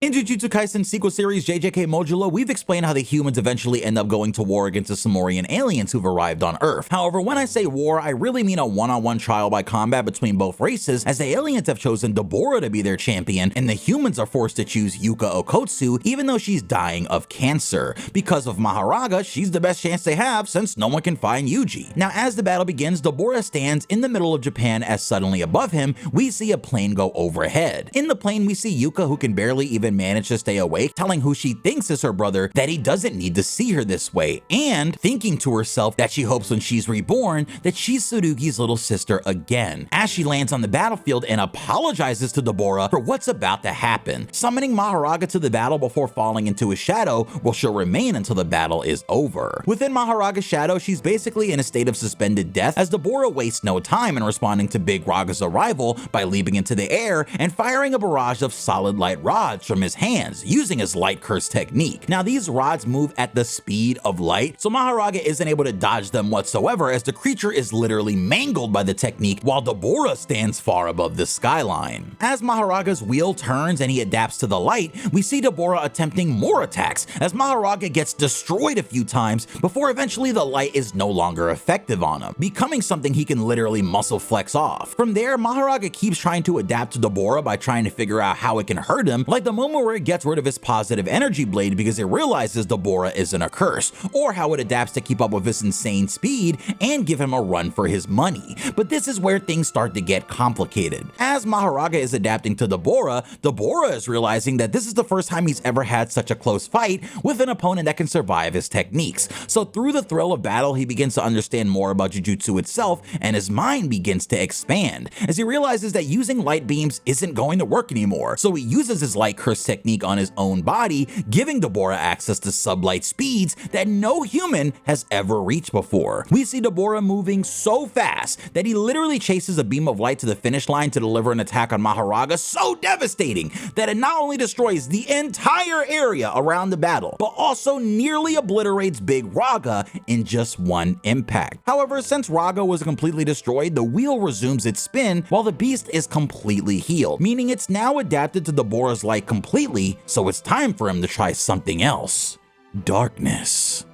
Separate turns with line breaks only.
In Jujutsu Kaisen sequel series JJK Modulo, we've explained how the humans eventually end up going to war against the Simurian aliens who've arrived on Earth. However, when I say war, I really mean a one-on-one trial by combat between both races, as the aliens have chosen Dabura to be their champion, and the humans are forced to choose Yuka Okkotsu even though she's dying of cancer. Because of Mahoraga, she's the best chance they have since no one can find Yuji. Now, as the battle begins, Dabura stands in the middle of Japan as suddenly above him, we see a plane go overhead. In the plane, we see Yuka, who can barely even manage to stay awake, telling who she thinks is her brother that he doesn't need to see her this way, and thinking to herself that she hopes when she's reborn that she's Tsurugi's little sister again, as she lands on the battlefield and apologizes to Dabura for what's about to happen, summoning Mahoraga to the battle before falling into his shadow, where she'll remain until the battle is over. Within Mahoraga's shadow, she's basically in a state of suspended death, as Dabura wastes no time in responding to Big Raga's arrival by leaping into the air and firing a barrage of solid light rods from his hands, using his light curse technique. Now, these rods move at the speed of light, so Mahoraga isn't able to dodge them whatsoever, as the creature is literally mangled by the technique while Dabura stands far above the skyline. As Mahoraga's wheel turns and he adapts to the light, we see Dabura attempting more attacks, as Mahoraga gets destroyed a few times before eventually the light is no longer effective on him, becoming something he can literally muscle flex off. From there, Mahoraga keeps trying to adapt to Dabura by trying to figure out how it can hurt him, like the moment where it gets rid of its positive energy blade because it realizes Dabura isn't a curse, or how it adapts to keep up with his insane speed and give him a run for his money. But this is where things start to get complicated. As Mahoraga is adapting to Dabura, Dabura is realizing that this is the first time he's ever had such a close fight with an opponent that can survive his techniques. So through the thrill of battle, he begins to understand more about Jujutsu itself, and his mind begins to expand, as he realizes that using light beams isn't going to work anymore. So he uses his light curse technique on his own body, giving Dabura access to sublight speeds that no human has ever reached before. We see Dabura moving so fast that he literally chases a beam of light to the finish line to deliver an attack on Mahoraga so devastating that it not only destroys the entire area around the battle, but also nearly obliterates Big Raga in just one impact. However, since Raga was completely destroyed, the wheel resumes its spin while the beast is completely healed, meaning it's now adapted to Dabura's light completely, so it's time for him to try something else. Darkness.